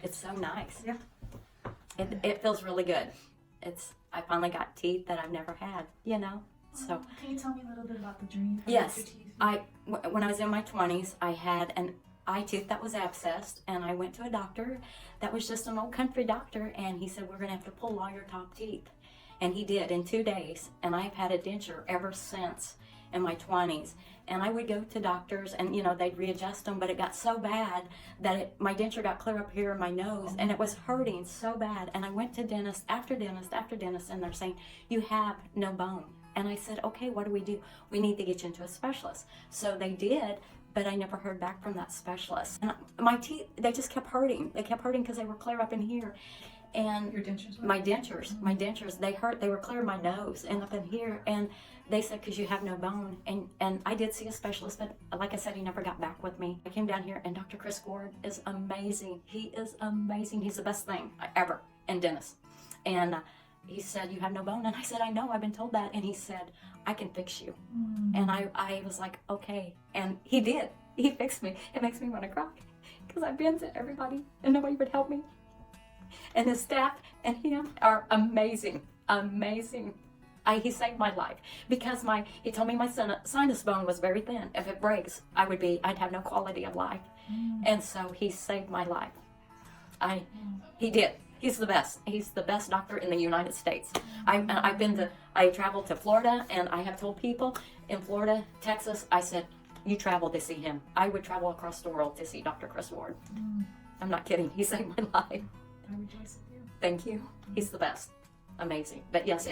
It's so nice. Yeah. It feels really good. I finally got teeth that I've never had, you know. So can you tell me a little bit about the journey you've had yes, with your teeth? when I was in my 20s, I had an eye tooth that was abscessed, and I went to a doctor that was just an old country doctor, and he said, we're going to have to pull all your top teeth. And he did in 2 days, and I've had a denture ever since in my 20s. And I would go to doctors, and you know, they'd readjust them, but it got so bad that my denture got clear up here in my nose, and it was hurting so bad. And I went to dentist after dentist after dentist, and they're saying, you have no bone. And I said, okay, what do? We need to get you into a specialist. So they did, but I never heard back from that specialist. And my teeth, they just kept hurting. They kept hurting because they were clear up in here. And your dentures? My dentures, they hurt. They were clear in my nose and up in here. And they said, because you have no bone. And I did see a specialist, but like I said, he never got back with me. I came down here, and Dr. Chris Ward is amazing. He is amazing. He's the best thing ever in dentist. And he said, you have no bone. And I said, I know, I've been told that. And he said, I can fix you. And I was like, okay. And he did. He fixed me. It makes me want to cry because I've been to everybody and nobody would help me. And his staff and him are amazing, amazing. He saved my life because he told me my sinus bone was very thin. If it breaks, I'd have no quality of life. And so he saved my life. He did. He's the best. He's the best doctor in the United States. I traveled to Florida, and I have told people in Florida, Texas, I said, you travel to see him. I would travel across the world to see Dr. Chris Ward. I'm not kidding. He saved my life. I rejoice with you. Thank you. He's the best. Amazing. But yes,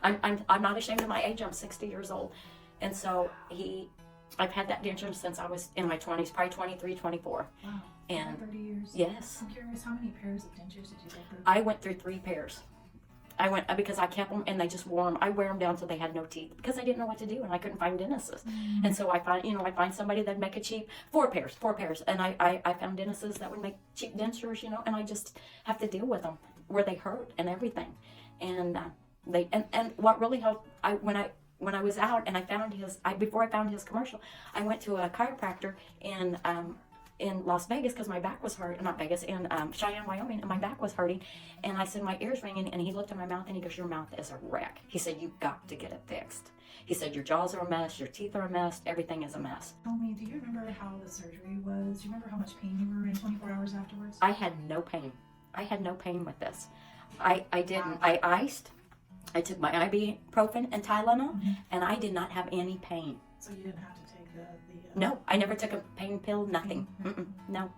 I'm not ashamed of my age. I'm 60 years old. And so I've had that denture since I was in my 20s, probably 23, 24. Wow. And 30 years. Yes. I'm curious, how many pairs of dentures did you go through? I went through 3 pairs. Because I kept them and they just wore them. I wear them down so they had no teeth because I didn't know what to do and I couldn't find dentists. And so I find somebody that'd make a cheap 4 pairs. And I found dentists that would make cheap dentures, and I just have to deal with them where they hurt and everything. And what really helped, when I was out and I found before I found his commercial, I went to a chiropractor in Las Vegas because my back was hurt, not Vegas, in Cheyenne, Wyoming, and my back was hurting. And I said, my ear's ringing, and he looked at my mouth and he goes, your mouth is a wreck. He said, you've got to get it fixed. He said, your jaws are a mess, your teeth are a mess, everything is a mess. Tell me, do you remember how the surgery was? Do you remember how much pain you were in 24 hours afterwards? I had no pain. I had no pain with this. I didn't. I iced. I took my ibuprofen and Tylenol, and I did not have any pain. So you didn't have to take the No, I never took a pain pill, nothing. No. Wow.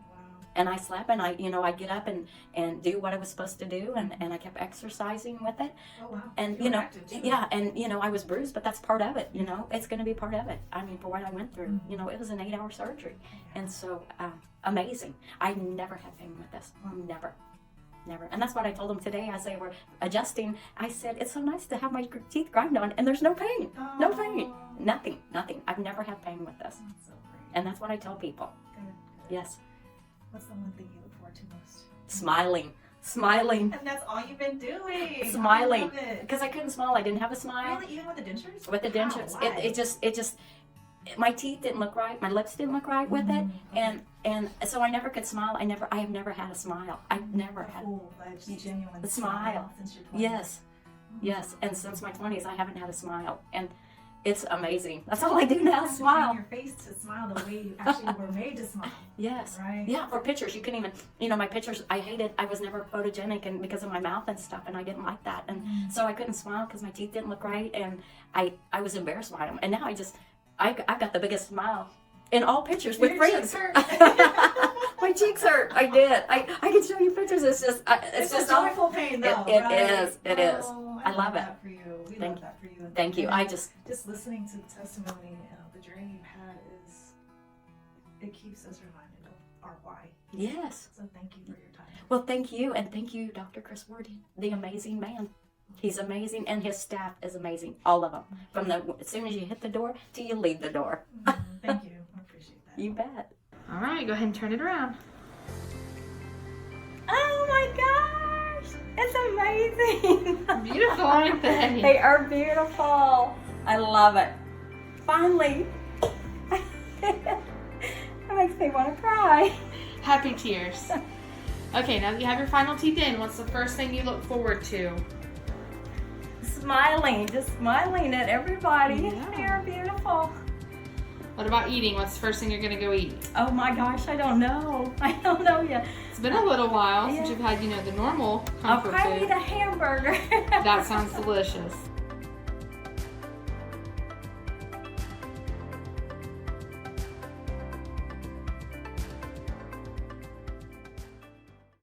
And I slept, and I get up and do what I was supposed to do, and I kept exercising with it. Oh, wow. And, You were active, too. yeah, and, I was bruised, but that's part of it, It's going to be part of it. I mean, for what I went through, it was an 8-hour surgery. And so, amazing. I never had pain with this. Never. And that's what I told them today as they were adjusting. I said, it's so nice to have my teeth grind on, and there's no pain. No pain. Nothing. I've never had pain with this. That's so great. And that's what I tell people. Good. Yes. What's the one thing you look forward to most? Smiling. And that's all you've been doing. Smiling. I love it. Because I couldn't smile. I didn't have a smile. Really? Even with the dentures? With the dentures. Wow, why? It just, my teeth didn't look right. My lips didn't look right with it. And so I never could smile. I have never had a smile. I've never had full-fledged, genuine a smile. Since your 20s. Yes. Yes. And since my 20s, I haven't had a smile. And it's amazing. That's all I do now, You have to smile. train your face to smile the way you actually were made to smile. Yes. Right? Yeah, for pictures, you couldn't even, my pictures, I was never photogenic and because of my mouth and stuff, and I didn't like that. And so I couldn't smile because my teeth didn't look right, and I was embarrassed by them. And now I've got the biggest smile in all pictures with friends. My cheeks hurt. I did. I can show you pictures. It's just joyful pain, though. It is. I love it. That for you. We Thank love that for you. Thank you. And just listening to the testimony, the journey you've had it keeps us reminded of our why. Yes. So thank you for your time. Well, thank you, and thank you, Dr. Chris Ward, the amazing man. He's amazing, and his staff is amazing. All of them. From as soon as you hit the door till you leave the door. Thank you. I appreciate that. You bet. All right, go ahead and turn it around. Oh my gosh! It's amazing! Beautiful, aren't they? They are beautiful. I love it. Finally. It makes me want to cry. Happy tears. Okay, now that you have your final teeth in, what's the first thing you look forward to? Smiling, just smiling at everybody. Yeah. They're beautiful. What about eating? What's the first thing you're gonna go eat? Oh my gosh, I don't know. I don't know yet. It's been a little while since Yeah. you've had, the normal I'll comfort probably food. eat a hamburger. That sounds delicious.